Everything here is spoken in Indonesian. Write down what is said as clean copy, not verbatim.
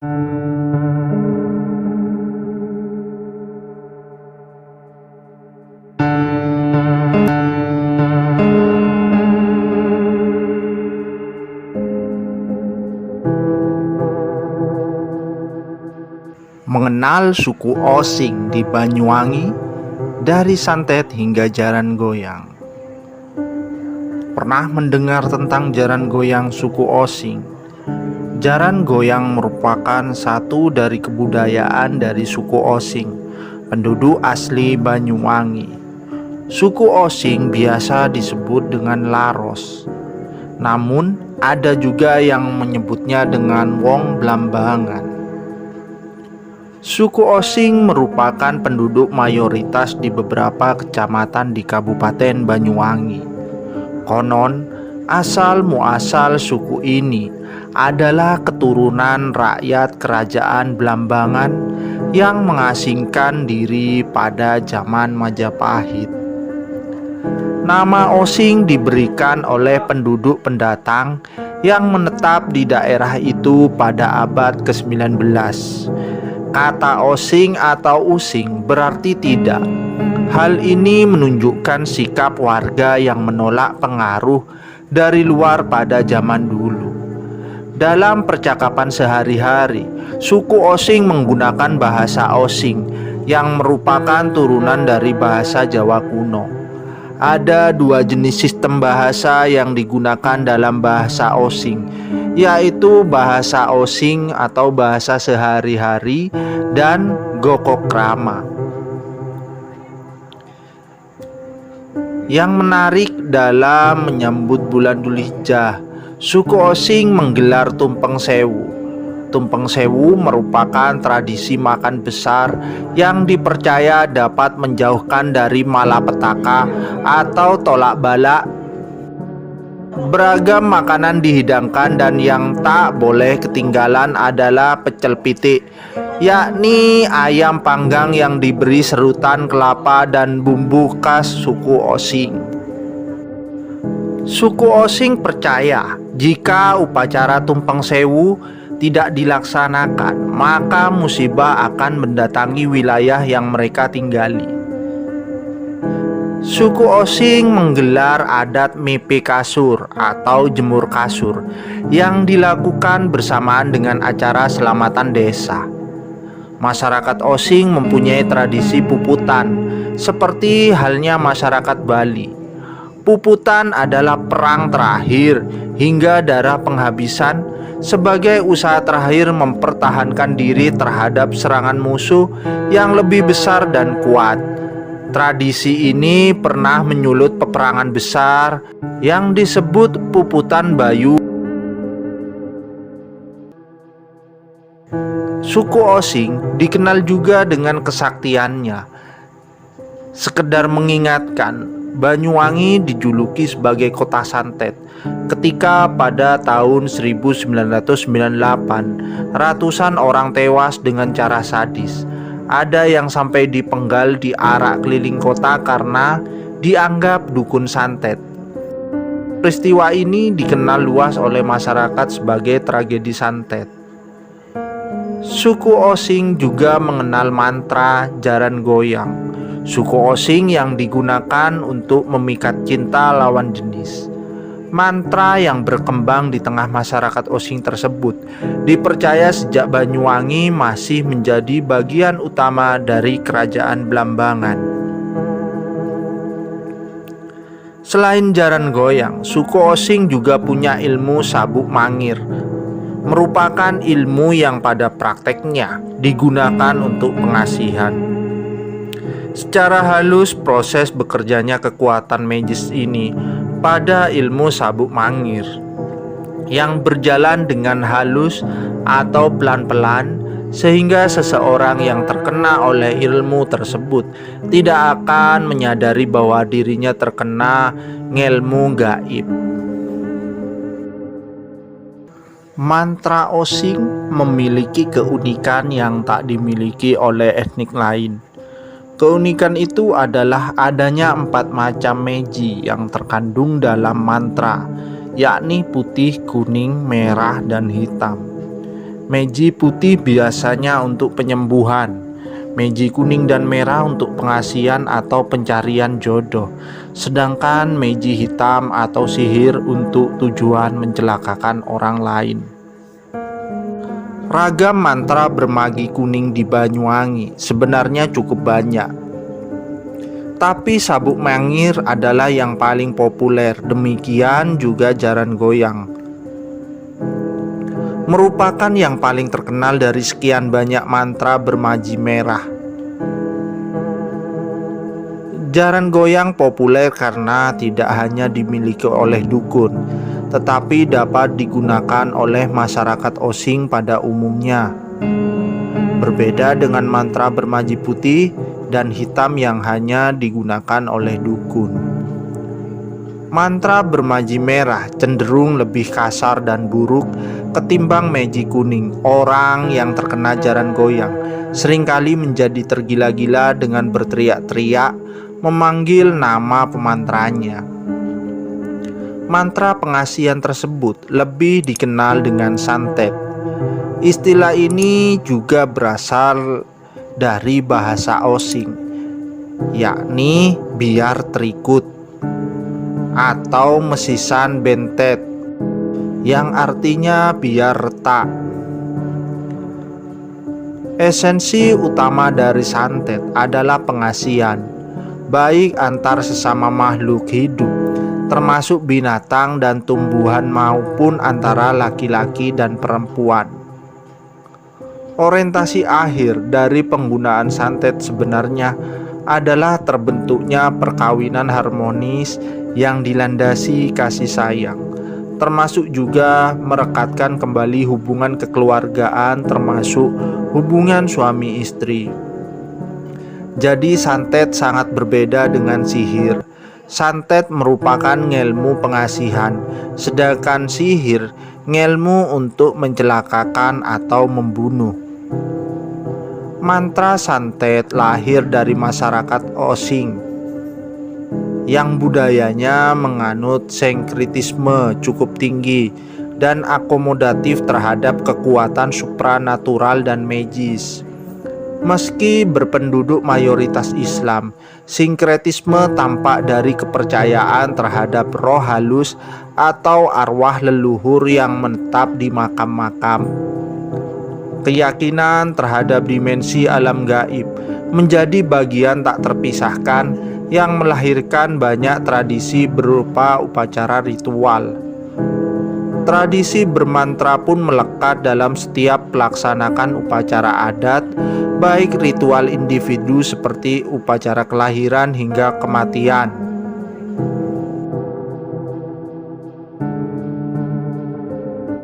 Mengenal suku Osing di Banyuwangi dari santet hingga jaran goyang. Pernah mendengar tentang jaran goyang suku Osing? Jaran goyang merupakan satu dari kebudayaan dari suku Osing, penduduk asli Banyuwangi. Suku Osing biasa disebut dengan Laros. Namun ada juga yang menyebutnya dengan Wong Blambangan. Suku Osing merupakan penduduk mayoritas di beberapa kecamatan di Kabupaten Banyuwangi. Konon, asal muasal suku ini adalah keturunan rakyat kerajaan Blambangan yang mengasingkan diri pada zaman Majapahit. Nama Osing diberikan oleh penduduk pendatang yang menetap di daerah itu pada abad ke-19. Kata Osing atau Using berarti tidak. Hal ini menunjukkan sikap warga yang menolak pengaruh dari luar pada zaman dulu. Dalam percakapan sehari-hari, suku Osing menggunakan bahasa Osing yang merupakan turunan dari bahasa Jawa kuno. Ada dua jenis sistem bahasa yang digunakan dalam bahasa Osing, yaitu bahasa Osing atau bahasa sehari-hari dan Gokokrama. Yang menarik dalam menyambut bulan Dzulhijjah, suku Osing menggelar Tumpeng Sewu. Tumpeng Sewu merupakan tradisi makan besar yang dipercaya dapat menjauhkan dari malapetaka atau tolak bala. Beragam makanan dihidangkan dan yang tak boleh ketinggalan adalah pecel pitik, yakni ayam panggang yang diberi serutan kelapa dan bumbu khas suku Osing. Suku Osing percaya jika upacara Tumpeng Sewu tidak dilaksanakan, maka musibah akan mendatangi wilayah yang mereka tinggali. Suku Osing menggelar adat mepe kasur atau jemur kasur yang dilakukan bersamaan dengan acara selamatan desa. Masyarakat Osing mempunyai tradisi puputan, seperti halnya masyarakat Bali. Puputan adalah perang terakhir hingga darah penghabisan sebagai usaha terakhir mempertahankan diri terhadap serangan musuh yang lebih besar dan kuat. Tradisi ini pernah menyulut peperangan besar yang disebut Puputan Bayu. Suku Osing dikenal juga dengan kesaktiannya. Sekedar mengingatkan, Banyuwangi dijuluki sebagai kota santet ketika pada tahun 1998 ratusan orang tewas dengan cara sadis. Ada yang sampai dipenggal di arak keliling kota karena dianggap dukun santet. Peristiwa ini dikenal luas oleh masyarakat sebagai tragedi santet. Suku Osing juga mengenal mantra jaran goyang. Suku Osing yang digunakan untuk memikat cinta lawan jenis. Mantra yang berkembang di tengah masyarakat Osing tersebut dipercaya sejak Banyuwangi masih menjadi bagian utama dari kerajaan Blambangan. Selain jaran goyang, suku Osing juga punya ilmu sabuk mangir. Merupakan ilmu yang pada prakteknya digunakan untuk pengasihan. Secara halus, proses bekerjanya kekuatan magis ini pada ilmu sabuk mangir yang berjalan dengan halus atau pelan-pelan, sehingga seseorang yang terkena oleh ilmu tersebut tidak akan menyadari bahwa dirinya terkena ngelmu gaib. Mantra Osing memiliki keunikan yang tak dimiliki oleh etnik lain. Keunikan itu adalah adanya 4 macam meji yang terkandung dalam mantra, yakni putih, kuning, merah, dan hitam. Meji putih biasanya untuk penyembuhan, meji kuning dan merah untuk pengasihan atau pencarian jodoh, sedangkan meji hitam atau sihir untuk tujuan mencelakakan orang lain. Ragam mantra bermagi kuning di Banyuwangi sebenarnya cukup banyak, tapi sabuk mangir adalah yang paling populer, demikian juga jaran goyang. Merupakan yang paling terkenal dari sekian banyak mantra bermaji merah. Jaran goyang populer karena tidak hanya dimiliki oleh dukun, tetapi dapat digunakan oleh masyarakat Osing pada umumnya. Berbeda dengan mantra bermaji putih dan hitam yang hanya digunakan oleh dukun. Mantra bermaji merah cenderung lebih kasar dan buruk ketimbang meji kuning. Orang yang terkena jaran goyang seringkali menjadi tergila-gila dengan berteriak-teriak memanggil nama pemantranya. Mantra pengasihan tersebut lebih dikenal dengan santet. Istilah ini juga berasal dari bahasa Osing, yakni biar terikut atau mesisan bentet, yang artinya biar retak. Esensi utama dari santet adalah pengasihan, baik antar sesama makhluk hidup, termasuk binatang dan tumbuhan maupun antara laki-laki dan perempuan. Orientasi akhir dari penggunaan santet sebenarnya adalah terbentuknya perkawinan harmonis yang dilandasi kasih sayang, termasuk juga merekatkan kembali hubungan kekeluargaan, termasuk hubungan suami istri. Jadi santet sangat berbeda dengan sihir. Santet merupakan ngelmu pengasihan, sedangkan sihir ngelmu untuk mencelakakan atau membunuh. Mantra santet lahir dari masyarakat Osing yang budayanya menganut sinkretisme cukup tinggi dan akomodatif terhadap kekuatan supranatural dan magis. Meski berpenduduk mayoritas Islam, sinkretisme tampak dari kepercayaan terhadap roh halus atau arwah leluhur yang menetap di makam-makam. Keyakinan terhadap dimensi alam gaib menjadi bagian tak terpisahkan yang melahirkan banyak tradisi berupa upacara ritual. Tradisi bermantra pun melekat dalam setiap pelaksanakan upacara adat, baik ritual individu seperti upacara kelahiran hingga kematian.